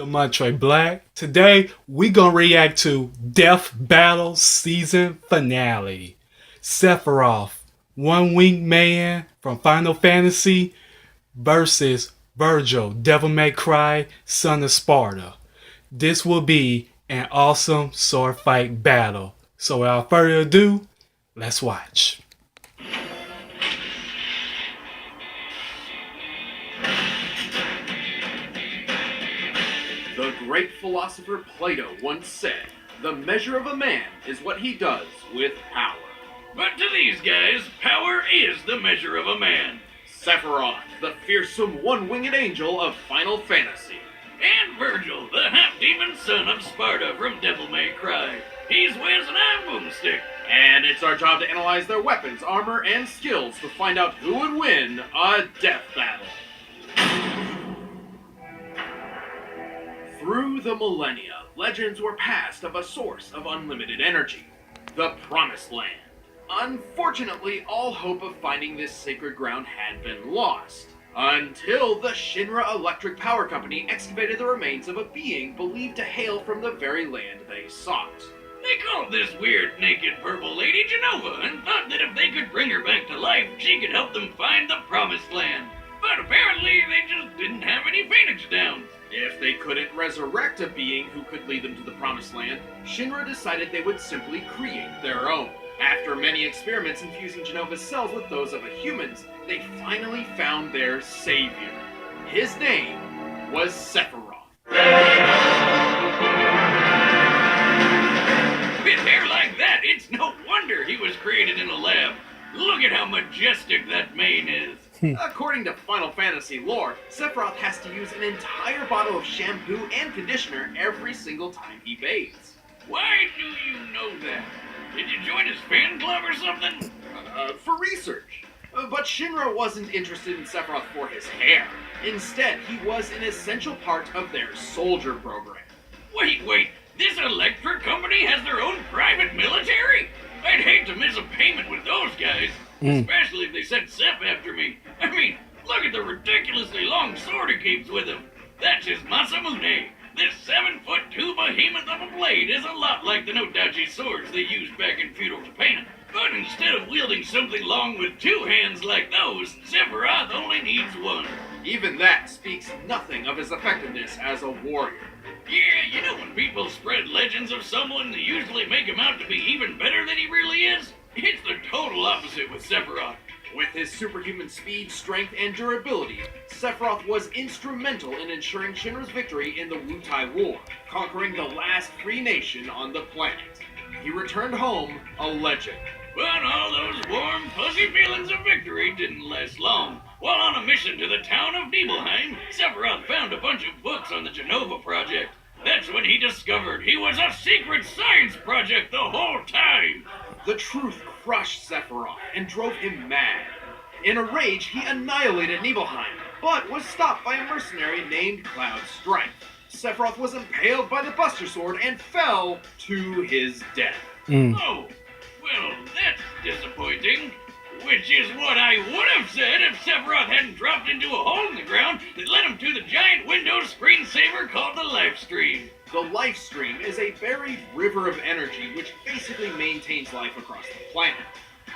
So much Trey Black. Today we gonna react to Death Battle season finale. Sephiroth, One Wing Man from Final Fantasy versus Virgil, Devil May Cry, Son of Sparta. This will be an awesome sword fight battle. So without further ado, let's watch. The great philosopher Plato once said, "The measure of a man is what he does with power." But to these guys, power is the measure of a man. Sephiroth, the fearsome one-winged angel of Final Fantasy. And Virgil, the half-demon son of Sparta from Devil May Cry. He's with an iron boomstick. And it's our job to analyze their weapons, armor, and skills to find out who would win a death battle. Through the millennia, legends were passed of a source of unlimited energy, the Promised Land. Unfortunately, all hope of finding this sacred ground had been lost, until the Shinra Electric Power Company excavated the remains of a being believed to hail from the very land they sought. They called this weird, naked purple lady Jenova and thought that if they could bring her back to life, she could help them find the Promised Land. But apparently, they just didn't have any Phoenix Downs. If they couldn't resurrect a being who could lead them to the Promised Land, Shinra decided they would simply create their own. After many experiments infusing Genova's cells with those of a human's, they finally found their savior. His name was Sephiroth. With hair like that, it's no wonder he was created in a lab. Look at how majestic that mane is. According to Final Fantasy lore, Sephiroth has to use an entire bottle of shampoo and conditioner every single time he bathes. Why do you know that? Did you join his fan club or something? For research. But Shinra wasn't interested in Sephiroth for his hair. Instead, he was an essential part of their soldier program. Wait, this electric company has their own private military? I'd hate to miss a payment with those guys, especially if they sent Sep after me. I mean, look at the ridiculously long sword he keeps with him. That's his Masamune. This 7'2" behemoth of a blade is a lot like the Nodachi swords they used back in feudal Japan. But instead of wielding something long with two hands like those, Sephiroth only needs one. Even that speaks nothing of his effectiveness as a warrior. Yeah, you know when people spread legends of someone, they usually make him out to be even better than he really is? It's the total opposite with Sephiroth. With his superhuman speed, strength, and durability, Sephiroth was instrumental in ensuring Shinra's victory in the Wutai War, conquering the last free nation on the planet. He returned home a legend. But all those warm, fuzzy feelings of victory didn't last long. While on a mission to the town of Nibelheim, Sephiroth found a bunch of books on the Jenova Project. That's when he discovered he was a secret science project the whole time. The truth crushed Sephiroth and drove him mad. In a rage, he annihilated Nibelheim, but was stopped by a mercenary named Cloud Strife. Sephiroth was impaled by the Buster Sword and fell to his death. Oh, well, that's disappointing. Which is what I would have said if Sephiroth hadn't dropped into a hole in the ground that led him to the giant Windows screensaver called the Life Stream. The Life Stream is a buried river of energy which basically maintains life across the planet.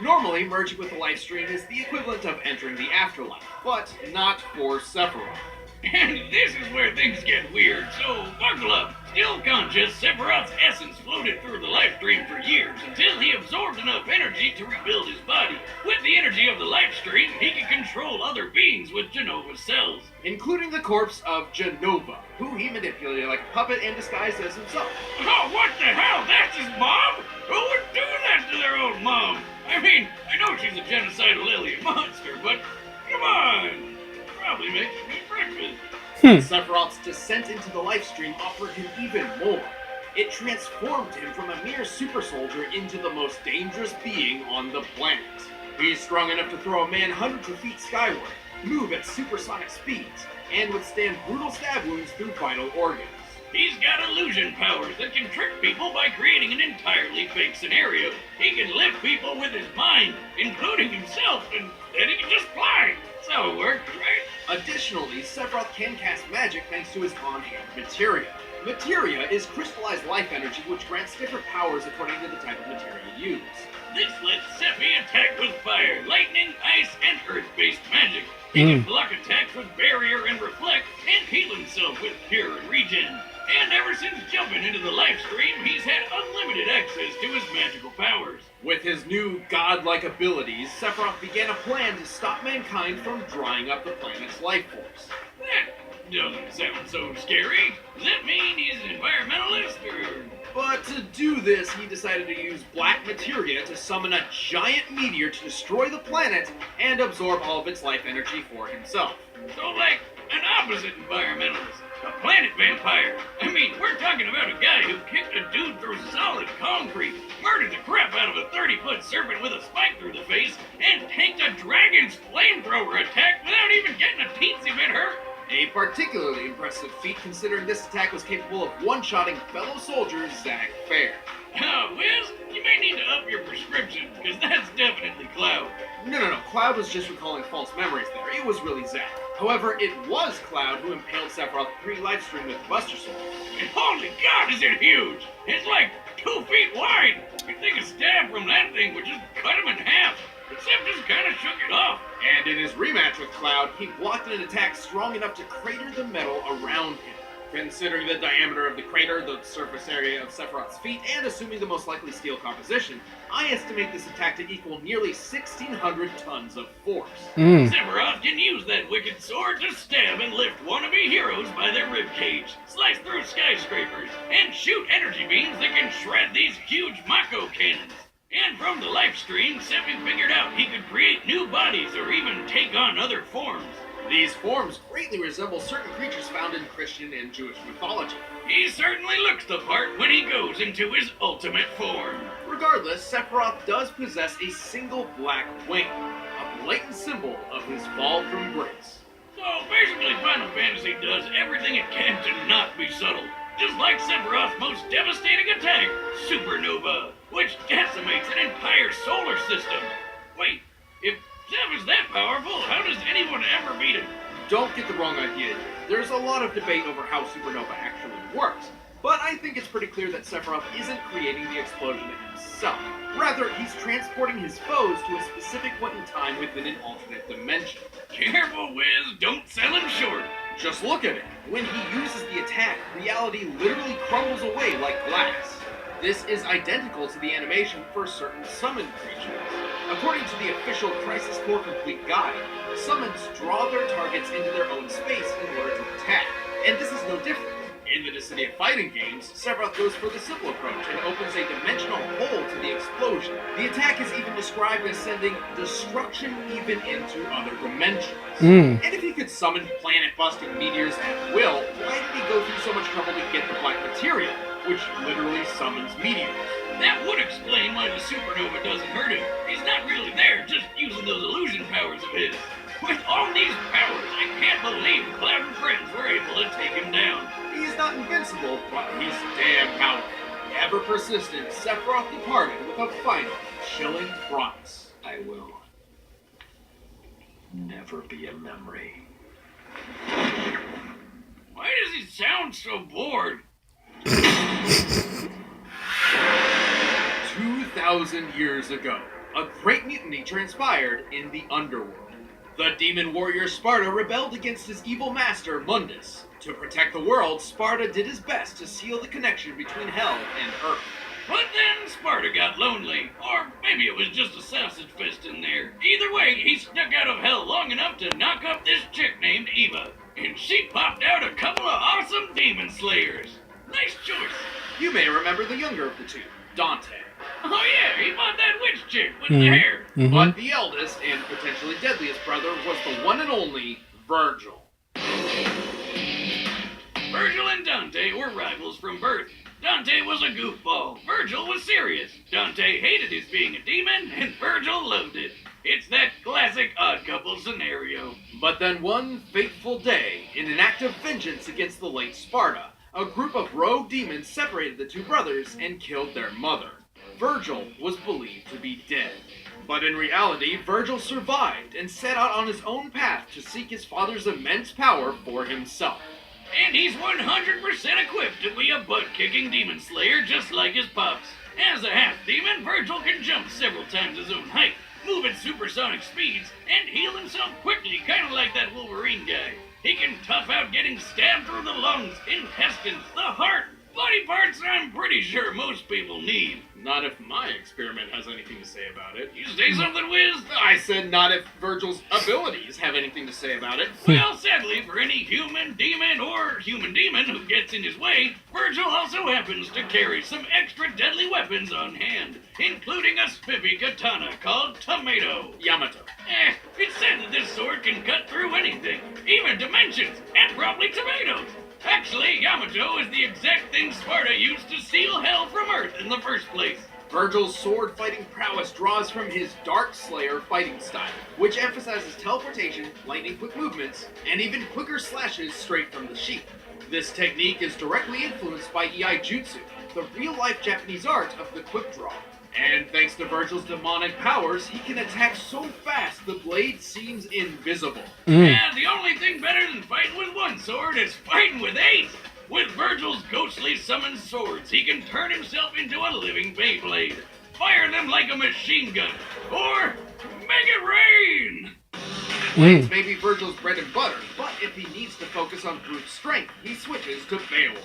Normally, merging with the Life Stream is the equivalent of entering the afterlife, but not for Sephiroth. And this is where things get weird, so buckle up. Still conscious, Sephiroth's essence floated through the life stream for years until he absorbed enough energy to rebuild his body. With the energy of the life stream, he could control other beings with Jenova's cells, including the corpse of Jenova, who he manipulated like a puppet and disguised as himself. Oh, what the hell? That's his mom? Who would do that to their own mom? I mean, I know she's a genocidal alien monster, but come on. Probably makes me breakfast. Sephiroth's descent into the life stream offered him even more. It transformed him from a mere super soldier into the most dangerous being on the planet. He's strong enough to throw a man hundreds of feet skyward, move at supersonic speeds, and withstand brutal stab wounds through vital organs. He's got illusion powers that can trick people by creating an entirely fake scenario. He can lift people with his mind, including himself, and then he can just fly. That's how it works, right? Additionally, Sephiroth can cast magic thanks to his on-hand materia. Materia is crystallized life energy which grants different powers according to the type of materia used. This lets Sephi attack with fire, lightning, ice, and earth-based magic. He can block attacks with barrier and reflect, and heal himself with cure and regen. And ever since jumping into the life stream, he's had unlimited access to his magical powers. With his new godlike abilities, Sephiroth began a plan to stop mankind from drying up the planet's life force. That doesn't sound so scary. Does that mean he's an environmentalist, or...? But to do this, he decided to use black materia to summon a giant meteor to destroy the planet and absorb all of its life energy for himself. So, like, an opposite environmentalist. A planet vampire. I mean, we're talking about a guy who kicked a dude through solid concrete, murdered the crap out of a 30-foot serpent with a spike through the face, and tanked a dragon's flamethrower attack without even getting a teensy bit hurt. A particularly impressive feat considering this attack was capable of one-shotting fellow soldier Zack Fair. Wiz, you may need to up your prescription, because that's definitely Cloud. No. Cloud was just recalling false memories there. It was really Zack. However, it was Cloud who impaled Sephiroth pre-livestream with Buster Sword. And holy God, is it huge! It's like 2 feet wide! You'd think a stab from that thing would just cut him in half. But Sep just kind of shook it off. And in his rematch with Cloud, he blocked an attack strong enough to crater the metal around him. Considering the diameter of the crater, the surface area of Sephiroth's feet, and assuming the most likely steel composition, I estimate this attack to equal nearly 1,600 tons of force. Sephiroth can use that wicked sword to stab and lift wannabe heroes by their ribcage, slice through skyscrapers, and shoot energy beams that can shred these huge Mako cannons. And from the life stream, Sephi figured out he could create new bodies or even take on other forms. These forms greatly resemble certain creatures found in Christian and Jewish mythology. He certainly looks the part when he goes into his ultimate form. Regardless, Sephiroth does possess a single black wing, a blatant symbol of his fall from grace. So basically Final Fantasy does everything it can to not be subtle. Just like Sephiroth's most devastating attack, Supernova, which decimates an entire solar system. Wait, if Zeph is that powerful, how does anyone ever beat him? Don't get the wrong idea. There's a lot of debate over how Supernova actually works, but I think it's pretty clear that Sephiroth isn't creating the explosion himself. Rather, he's transporting his foes to a specific point in time within an alternate dimension. Careful, Wiz, don't sell him short. Just look at it. When he uses the attack, reality literally crumbles away like glass. This is identical to the animation for certain summoned creatures. According to the official Crisis Core Complete Guide, summons draw their targets into their own space in order to attack, and this is no different. In the Dissidia fighting games, Sephiroth goes for the simple approach and opens a dimensional hole to the explosion. The attack is even described as sending destruction even into other dimensions. And if he could summon planet-busting meteors at will, why did he go through so much trouble to get the black materia, which literally summons meteors? That would explain why the Supernova doesn't hurt him. He's not really there, just using those illusion powers of his. With all these powers, I can't believe Cloud and friends were able to take him down. He's not invincible, but he's damn powerful. Ever persistent, Sephiroth departed with a final, chilling promise. I will never be a memory. Why does he sound so bored? 2,000 years ago, a great mutiny transpired in the underworld. The demon warrior Sparta rebelled against his evil master, Mundus. To protect the world, Sparta did his best to seal the connection between Hell and Earth. But then Sparta got lonely, or maybe it was just a sausage fest in there. Either way, he snuck out of Hell long enough to knock up this chick named Eva, and she popped out a couple of awesome demon slayers. Nice choice. You may remember the younger of the two, Dante. Oh yeah, he fought that witch chick with the hair. But the eldest and potentially deadliest brother was the one and only Virgil. Virgil and Dante were rivals from birth. Dante was a goofball. Virgil was serious. Dante hated his being a demon, and Virgil loved it. It's that classic odd couple scenario. But then one fateful day, in an act of vengeance against the late Sparta, a group of rogue demons separated the two brothers and killed their mother. Virgil was believed to be dead. But in reality, Virgil survived and set out on his own path to seek his father's immense power for himself. And he's 100% equipped to be a butt-kicking demon slayer just like his pops. As a half-demon, Virgil can jump several times his own height, move at supersonic speeds, and heal himself quickly, kind of like that Wolverine guy. He can tough out getting stabbed through the lungs, intestines, the heart, body parts I'm pretty sure most people need. Not if my experiment has anything to say about it. You say something, Wiz? I said not if Virgil's abilities have anything to say about it. Well, sadly, for any human demon or human demon who gets in his way, Virgil also happens to carry some extra deadly weapons on hand, including a spiffy katana called Tomato. Yamato. It's said that this sword can cut through anything, even dimensions, and probably tomatoes. Actually, Yamato is the exact thing Sparta used to steal hell from Earth in the first place. Virgil's sword fighting prowess draws from his Dark Slayer fighting style, which emphasizes teleportation, lightning quick movements, and even quicker slashes straight from the sheath. This technique is directly influenced by Iai Jutsu, the real-life Japanese art of the quick draw. And thanks to Virgil's demonic powers, he can attack so fast the blade seems invisible. And the only thing better than fighting with one sword is fighting with 8. With Virgil's ghostly summoned swords, he can turn himself into a living Beyblade, fire them like a machine gun, or make it rain! Blades may be Virgil's bread and butter, but if he needs to focus on brute strength, he switches to Beowulf.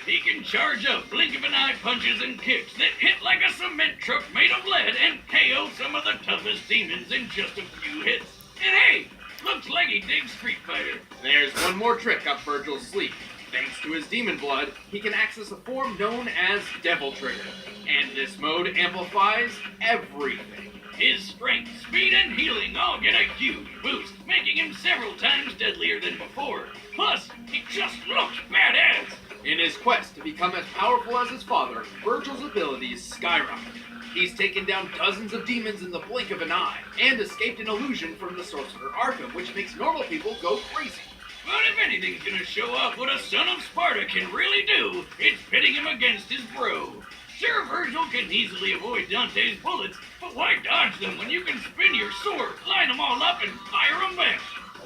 He can charge up blink-of-an-eye punches and kicks that hit like a cement truck made of lead and KO some of the toughest demons in just a few hits. And hey, looks like he digs Street Fighter. There's one more trick up Virgil's sleeve. Thanks to his demon blood, he can access a form known as Devil Trigger. And this mode amplifies everything. His strength, speed, and healing all get a huge boost, making him several times deadlier than before. Plus, he just looks badass. In his quest to become as powerful as his father, Virgil's abilities skyrocket. He's taken down dozens of demons in the blink of an eye, and escaped an illusion from the Sorcerer Arkham, which makes normal people go crazy. But if anything's gonna show off what a son of Sparta can really do, it's pitting him against his bro. Sure, Virgil can easily avoid Dante's bullets, but why dodge them when you can spin your sword, line them all up, and fire them back?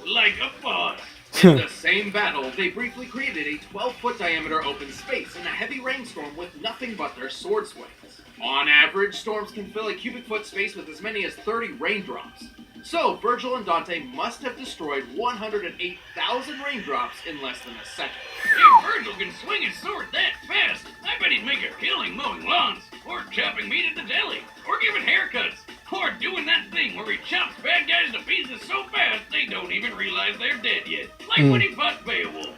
Like a boss. In the same battle, they briefly created a 12-foot diameter open space in a heavy rainstorm with nothing but their sword swings. On average, storms can fill a cubic foot space with as many as 30 raindrops. So, Virgil and Dante must have destroyed 108,000 raindrops in less than a second. If Virgil can swing his sword that fast, I bet he'd make a killing mowing lawns, or chopping meat at the deli, or giving haircuts, or doing that thing where he chops bad guys to pieces so fast they don't even realize they're dead yet. Like when he fought Beowulf.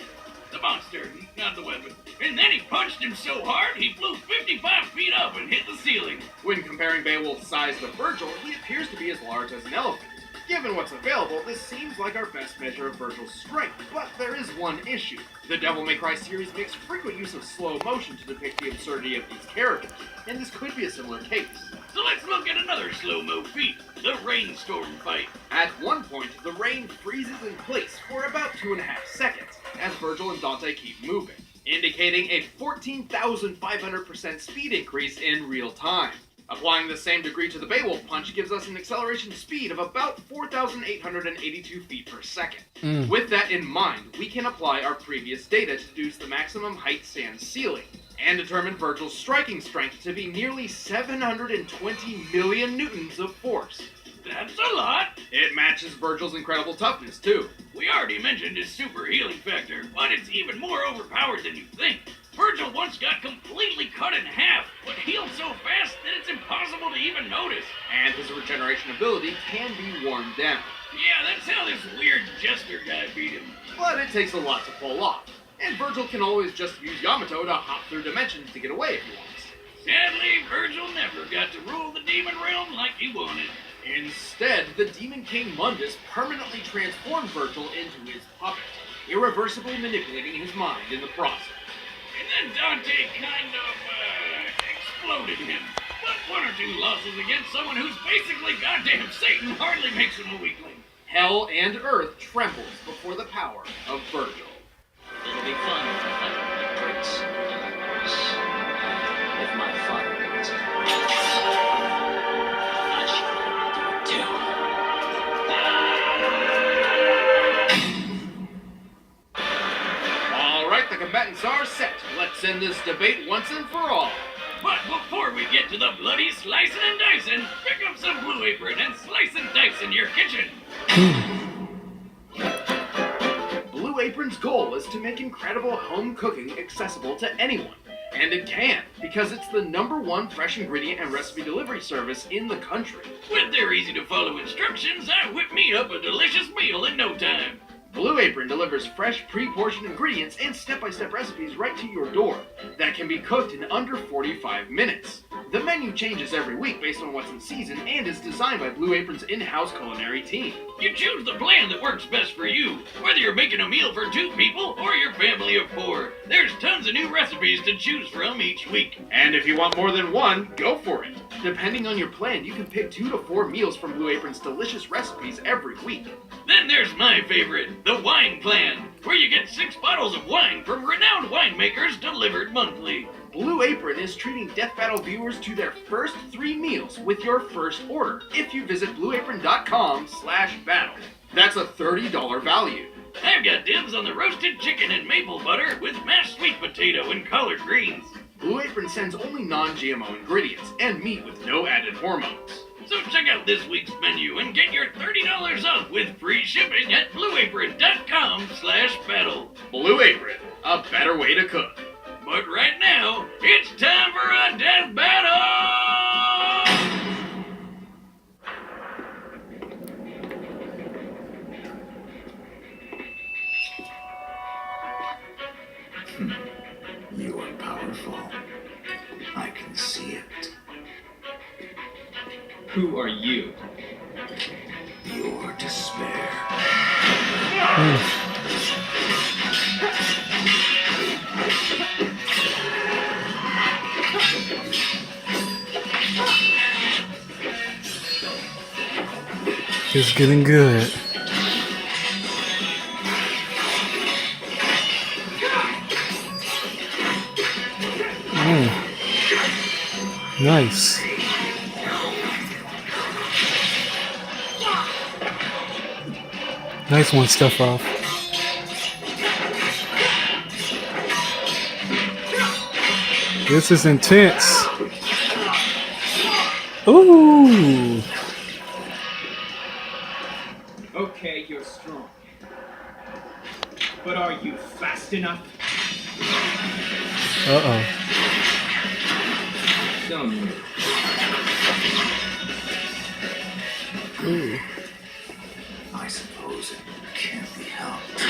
The monster, not the weapon. And then he punched him so hard he flew 55 feet up and hit the ceiling. When comparing Beowulf's size to Virgil, he appears to be as large as an elephant. Given what's available, this seems like our best measure of Virgil's strength, but there is one issue. The Devil May Cry series makes frequent use of slow motion to depict the absurdity of these characters, and this could be a similar case. So let's look at another slow-mo feat, the rainstorm fight. At one point, the rain freezes in place for about 2.5 seconds, as Virgil and Dante keep moving, indicating a 14,500% speed increase in real time. Applying the same degree to the Beowulf punch gives us an acceleration speed of about 4,882 feet per second. With that in mind, we can apply our previous data to deduce the maximum height stand ceiling, and determine Virgil's striking strength to be nearly 720 million newtons of force. That's a lot! It matches Virgil's incredible toughness, too. We already mentioned his super healing factor, but it's even more overpowered than you think. Virgil once got completely cut in half, but healed so fast that it's impossible to even notice. And his regeneration ability can be worn down. Yeah, that's how this weird jester guy beat him. But it takes a lot to pull off, and Virgil can always just use Yamato to hop through dimensions to get away if he wants. Sadly, Virgil never got to rule the demon realm like he wanted. Instead, the Demon King Mundus permanently transformed Virgil into his puppet, irreversibly manipulating his mind in the process. And then Dante kind of, exploded him. But one or two losses against someone who's basically goddamn Satan hardly makes him a weakling. Hell and Earth trembles before the power of Virgil. It'll be fun. object? Let's end this debate once and for all. But before we get to the bloody slicing and dicing, pick up some Blue Apron and slice and dice in your kitchen. Blue Apron's goal is to make incredible home cooking accessible to anyone. And it can, because it's the #1 fresh ingredient and recipe delivery service in the country. With their easy-to-follow instructions, I whip me up a delicious meal in no time. Blue Apron delivers fresh, pre-portioned ingredients and step-by-step recipes right to your door that can be cooked in under 45 minutes. The menu changes every week based on what's in season and is designed by Blue Apron's in-house culinary team. You choose the plan that works best for you, whether you're making a meal for 2 people or your family of 4. There's tons of new recipes to choose from each week. And if you want more than one, go for it. Depending on your plan, you can pick 2 to 4 meals from Blue Apron's delicious recipes every week. Then there's my favorite, the wine plan, where you get 6 bottles of wine from renowned winemakers delivered monthly. Blue Apron is treating Death Battle viewers to their first 3 meals with your first order if you visit blueapron.com/battle. That's a $30 value. I've got dibs on the roasted chicken and maple butter with mashed sweet potato and collard greens. Blue Apron sends only non-GMO ingredients and meat with no added hormones. So check out this week's menu and get your $30 off with free shipping at blueapron.com/battle. Blue Apron, a better way to cook. But right now, it's time for a death battle! You are powerful. I can see it. Who are you? Your despair. It's getting good. Nice. Nice one, Sephiroth. This is intense. Ooh. Okay, you're strong. But are you fast enough? Uh-oh. Don't move. Ooh. I suppose it can't be helped.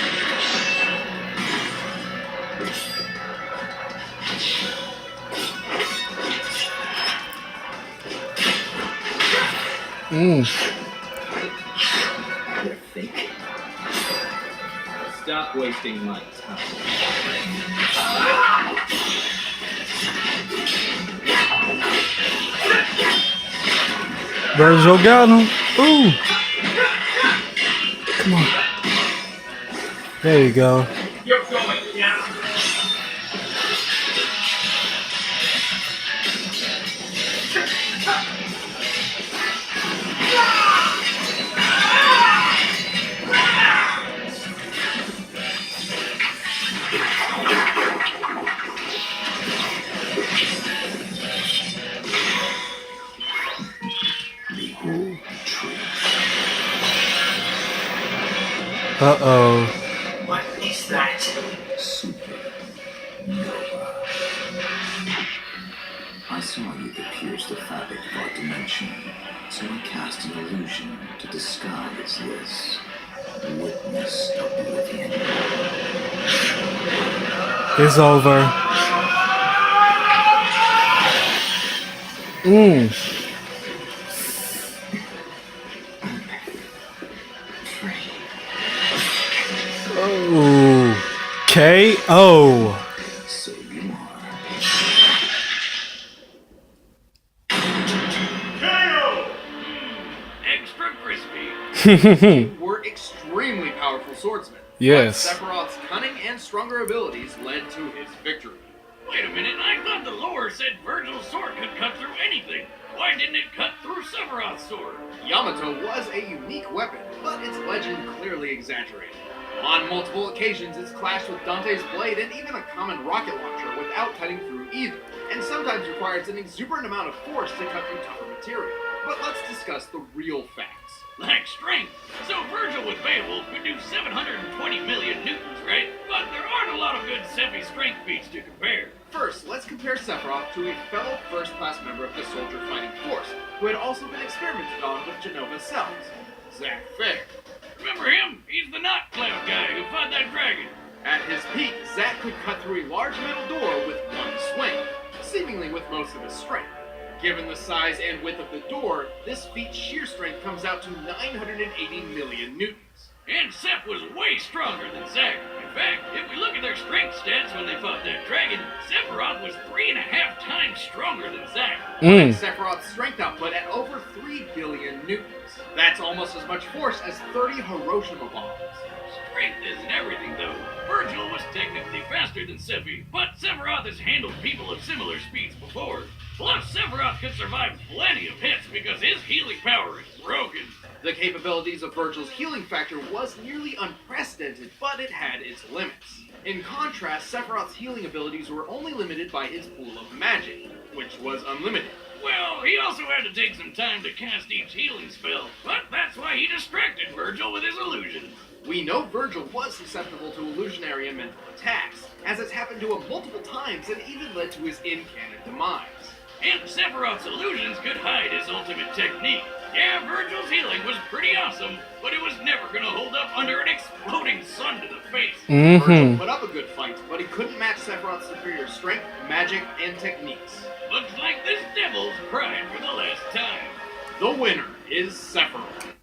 Mm. You're fake. Stop wasting my time. Virgil got him. Ooh. Come on. There you go. You're going down. Behold the truth. Uh-oh. What is that? Supernova. I saw you to pierce the fabric of our dimension, so I cast an illusion to disguise this. Witness oblivion. It's over. Mm. Free. Ooh. K.O. So you are. Extra crispy. Were extremely powerful swordsmen. Yes. But Sephiroth's cunning and stronger abilities led to his victory. Wait a minute, I thought the lore said Virgil's sword could cut through anything. Why didn't it cut through Sephiroth's sword? Yamato was a unique weapon, but its legend clearly exaggerated. On multiple occasions, it's clashed with Dante's blade and even a common rocket launcher without cutting through either, and sometimes requires an exuberant amount of force to cut through tougher material. But let's discuss the real facts. Like strength. So Virgil with Beowulf could do 720 million newtons, right? But there aren't a lot of good Sephi strength feats to compare. First, let's compare Sephiroth to a fellow first-class member of the Soldier Fighting Force, who had also been experimented on with Genova cells, Zack Fair. Remember him? He's the knot cloud guy who fought that dragon. At his peak, Zack could cut through a large metal door with one swing, seemingly with most of his strength. Given the size and width of the door, this feat's sheer strength comes out to 980 million newtons. And Sep was way stronger than Zack. In fact, if we look at their strength stats when they fought that dragon, Sephiroth was 3.5 times stronger than Zack. Sephiroth's strength output at over 3 billion newtons. That's almost as much force as 30 Hiroshima bombs. Strength isn't everything, though. Virgil was technically faster than Sephi, but Sephiroth has handled people of similar speeds before. Plus, Sephiroth could survive plenty of hits because his healing power is broken. The capabilities of Virgil's healing factor was nearly unprecedented, but it had its limits. In contrast, Sephiroth's healing abilities were only limited by his pool of magic, which was unlimited. Well, he also had to take some time to cast each healing spell, but that's why he distracted Virgil with his illusions. We know Virgil was susceptible to illusionary and mental attacks, as it's happened to him multiple times and even led to his in-canon demise. And Sephiroth's illusions could hide his ultimate technique. Yeah, Virgil's healing was pretty awesome, but it was never gonna hold up under an exploding sun to the face. Virgil put up a good fight, but he couldn't match Sephiroth's superior strength, magic, and techniques. Looks like this devil's cried for the last time. The winner is Sephiroth.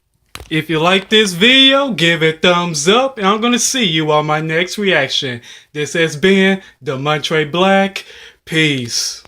If you like this video, give it a thumbs up, and I'm going to see you on my next reaction. This has been the Montre Black. Peace.